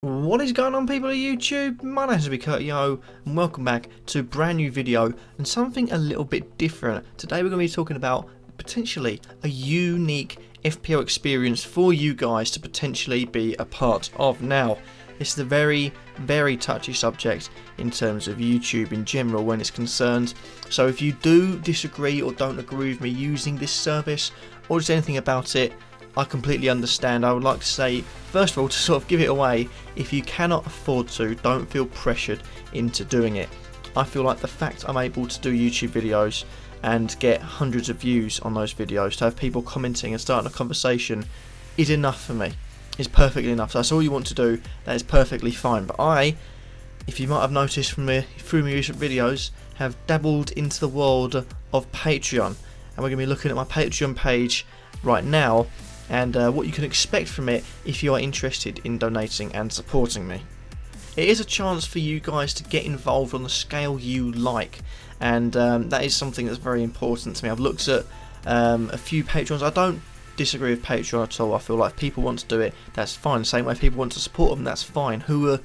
What is going on, people of YouTube? My name is Kurtyoy and welcome back to a brand new video and something a little bit different. Today we're going to be talking about potentially a unique FPL experience for you guys to potentially be a part of. Now, this is a very touchy subject in terms of YouTube in general when it's concerned. So if you do disagree or don't agree with me using this service or just anything about it, I completely understand. I would like to say, first of all, to sort of give it away, if you cannot afford to, don't feel pressured into doing it. I feel like the fact I'm able to do YouTube videos and get hundreds of views on those videos, to have people commenting and starting a conversation, is enough for me. It's perfectly enough. So that's all you want to do. That is perfectly fine. But I, if you might have noticed through my recent videos, have dabbled into the world of Patreon. And we're going to be looking at my Patreon page right now, and what you can expect from it if you are interested in donating and supporting me. It is a chance for you guys to get involved on the scale you like, and that is something that's very important to me. I've looked at a few Patreons. I don't disagree with Patreon at all. I feel like if people want to do it, that's fine. Same way if people want to support them, that's fine. Who are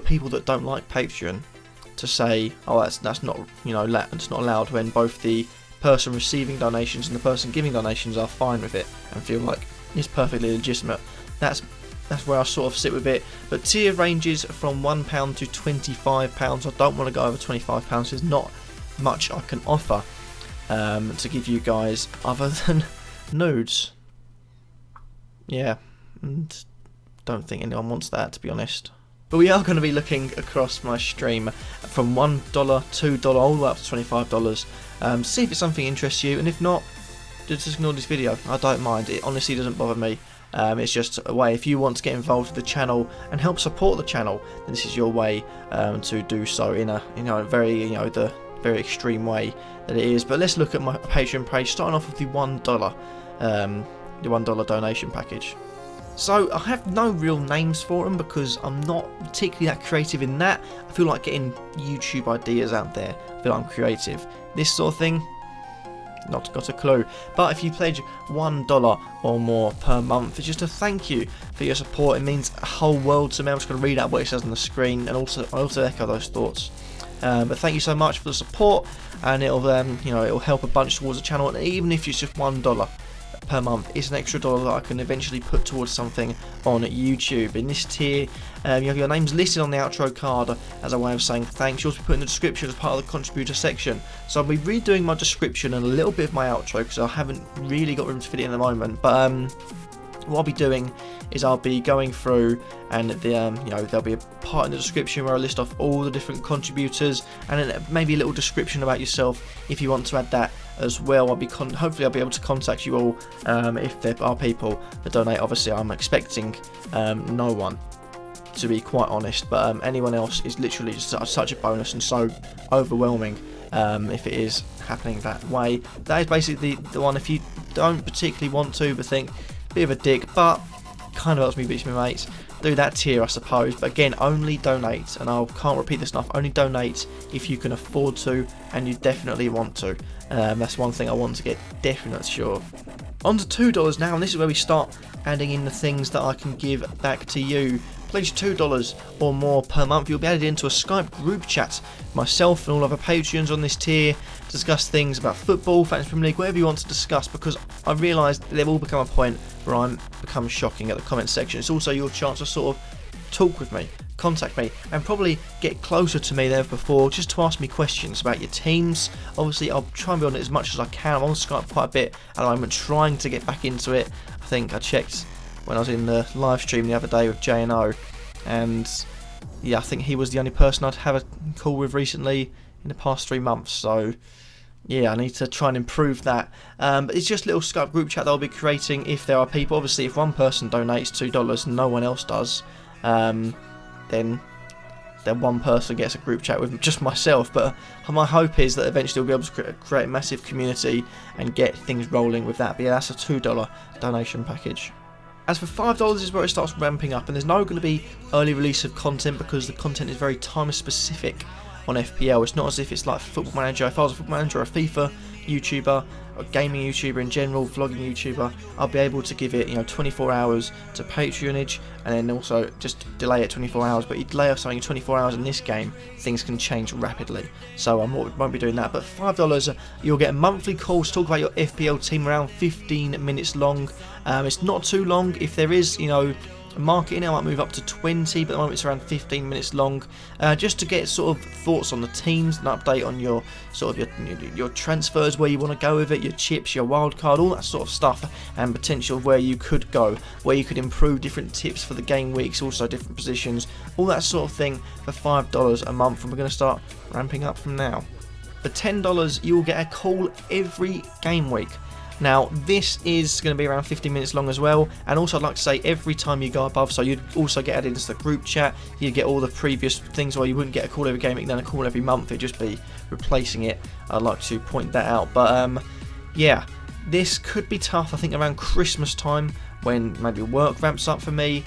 people that don't like Patreon to say, oh, that's not, you know, it's not allowed, when both the person receiving donations and the person giving donations are fine with it and feel like it's perfectly legitimate. That's where I sort of sit with it. But tier ranges from £1 to £25. I don't want to go over £25. There's not much I can offer to give you guys other than nudes. Yeah, and don't think anyone wants that, to be honest. But we are going to be looking across my stream from $1, $2, all the way up to $25. See if it's something that interests you, and if not, just ignore this video. I don't mind. It honestly doesn't bother me. It's just a way, if you want to get involved with the channel and help support the channel, then this is your way to do so in a very the very extreme way that it is. But let's look at my Patreon page, starting off with the $1 donation package. So I have no real names for them because I'm not particularly that creative in that. I feel like getting YouTube ideas out there. I feel like I'm creative. This sort of thing, not got a clue. But if you pledge $1 or more per month, it's just a thank you for your support. It means a whole world to me. I'm just going to read out what it says on the screen, and I also echo those thoughts. But thank you so much for the support, and it'll it'll help a bunch towards the channel. And even if it's just $1 per month, it's an extra dollar that I can eventually put towards something on YouTube. In this tier, you have your names listed on the outro card as a way of saying thanks. You also put in the description as part of the contributor section. So I'll be redoing my description and a little bit of my outro because I haven't really got room to fit it in at the moment. But what I'll be doing is I'll be going through, and there'll be a part in the description where I list off all the different contributors, and then maybe a little description about yourself if you want to add that as well. Hopefully I'll be able to contact you all if there are people that donate. Obviously I'm expecting no one, to be quite honest, but anyone else is literally just such a bonus and so overwhelming if it is happening that way. That is basically the one. If you don't particularly want to but think bit of a dick, but kind of helps me reach my mates, do that tier, I suppose. But again, only donate, and I can't repeat this enough, only donate if you can afford to and you definitely want to. That's one thing I want to get definite sure. On to $2 now, and this is where we start adding in the things that I can give back to you. Pledge $2 or more per month, you'll be added into a Skype group chat. Myself and all other Patreons on this tier discuss things about football, Fantasy Premier League, whatever you want to discuss, because I realise they've all become a point where I'm become shocking at the comment section. It's also your chance to sort of talk with me, contact me, and probably get closer to me than ever before, just to ask me questions about your teams. Obviously I'll try and be on it as much as I can. I'm on Skype quite a bit at the moment, trying to get back into it. I think I checked when I was in the live stream the other day with J&O, and yeah, I think he was the only person I'd have a call with recently in the past 3 months. So yeah, I need to try and improve that. But it's just a little Skype group chat that I'll be creating if there are people. Obviously if one person donates $2 and no one else does, then one person gets a group chat with just myself. But my hope is that eventually we'll be able to create a massive community and get things rolling with that. But yeah, that's a $2 donation package. As for $5 is where it starts ramping up, and there's no going to be early release of content because the content is very time specific on FPL. It's not as if it's like Football Manager. If I was a Football Manager or a FIFA YouTuber, a gaming YouTuber in general, vlogging YouTuber, I'll be able to give it, 24 hours to Patreonage, and then also just delay it 24 hours. But you delay something 24 hours in this game, things can change rapidly. So I won't be doing that. But $5, you'll get a monthly call to talk about your FPL team, around 15 minutes long. It's not too long. If there is, marketing, I might move up to 20, but at the moment it's around 15 minutes long, just to get sort of thoughts on the teams, an update on your sort of your transfers, where you want to go with it, your chips, your wild card, all that sort of stuff, and potential where you could go, where you could improve, different tips for the game weeks, also different positions, all that sort of thing for $5 a month. And we're going to start ramping up from now. For $10, you will get a call every game week. Now, this is going to be around 15 minutes long as well, and also I'd like to say every time you go above, so you'd also get added into the group chat, you'd get all the previous things where you wouldn't get a call every game week, then a call every month, it'd just be replacing it. I'd like to point that out, but yeah, this could be tough, I think, around Christmas time, when maybe work ramps up for me,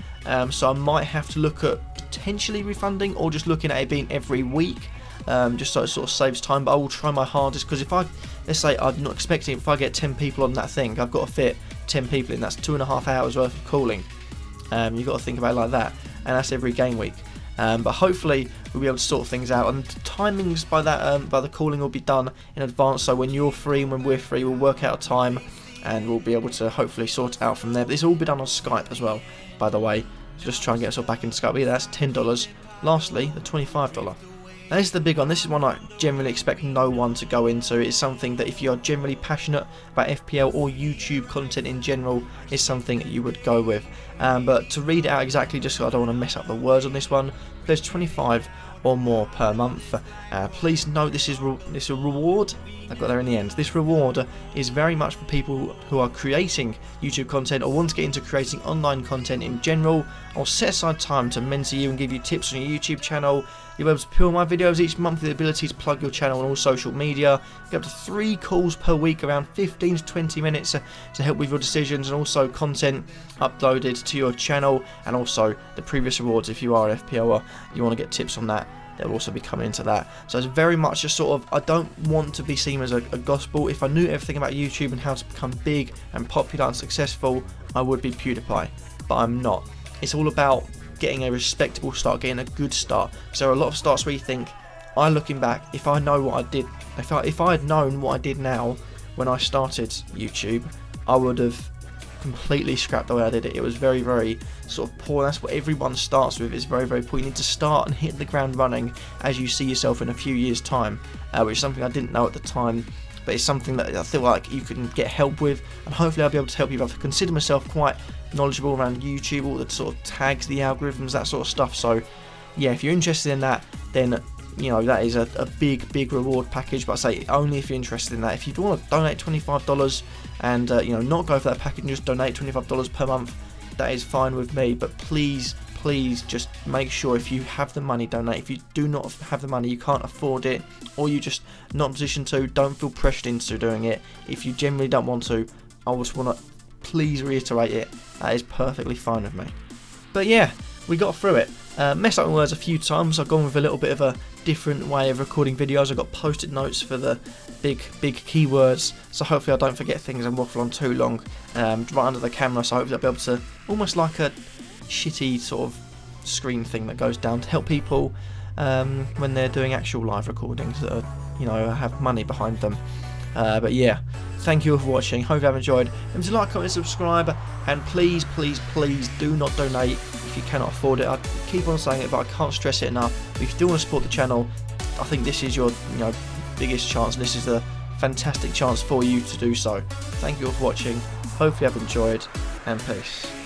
so I might have to look at potentially refunding, or just looking at it being every week, just so it sort of saves time. But I will try my hardest, because if let's say I'm not expecting, if I get 10 people on that thing, I've got to fit 10 people in, that's 2.5 hours worth of calling. You've got to think about it like that, and that's every game week. But hopefully we'll be able to sort things out, and the timings by the calling will be done in advance, so when you're free and when we're free, we'll work out a time and we'll be able to hopefully sort it out from there. But this will all be done on Skype as well, by the way, so just try and get us all back into Skype. But yeah, that's $10. Lastly, the $25. Now this is the big one. This is one I generally expect no one to go into. It's something that if you're generally passionate about FPL or YouTube content in general, is something that you would go with. But to read it out exactly, just so I don't want to mess up the words on this one, there's 25 or more per month. Please note this is a reward. I got there in the end. This reward is very much for people who are creating YouTube content or want to get into creating online content in general. I'll set aside time to mentor you and give you tips on your YouTube channel. You'll be able to appeal my videos each month with the ability to plug your channel on all social media. You get up to 3 calls per week, around 15 to 20 minutes to help with your decisions, and also content uploaded to your channel, and also the previous rewards if you are an FPLer. You want to get tips on that, they'll also be coming into that. So it's very much just sort of, I don't want to be seen as a gospel. If I knew everything about YouTube and how to become big and popular and successful, I would be PewDiePie, but I'm not. It's all about getting a respectable start, getting a good start. So there are a lot of starts where you think, looking back, if I know what I did, if I had known what I did now when I started YouTube, I would have completely scrapped the way I did it. It was very, very sort of poor. That's what everyone starts with, is very, very poor. You need to start and hit the ground running as you see yourself in a few years' time, which is something I didn't know at the time. But it's something that I feel like you can get help with, and hopefully I'll be able to help you. I consider myself quite knowledgeable around YouTube, all the sort of tags, the algorithms, that sort of stuff. So yeah, if you're interested in that, then that is a big reward package. But I say only if you're interested in that. If you want to donate $25 and not go for that package and just donate $25 per month, that is fine with me. But please just make sure, if you have the money, donate. If you do not have the money, you can't afford it, or you just not in a position to, don't feel pressured into doing it. If you generally don't want to, I just want to please reiterate it, that is perfectly fine with me. But yeah, we got through it. Messed up my words a few times. I've gone with a little bit of a different way of recording videos. I've got post-it notes for the big keywords, so hopefully I don't forget things and waffle on too long right under the camera. So hopefully I'll be able to, almost like a shitty sort of screen thing that goes down, to help people when they're doing actual live recordings that are, have money behind them. But yeah, thank you all for watching. Hope you have enjoyed. Remember to like, comment, subscribe, and please do not donate if you cannot afford it. I keep on saying it, but I can't stress it enough. But if you do want to support the channel, I think this is your biggest chance, and this is a fantastic chance for you to do so. Thank you all for watching. Hope you have enjoyed, and peace.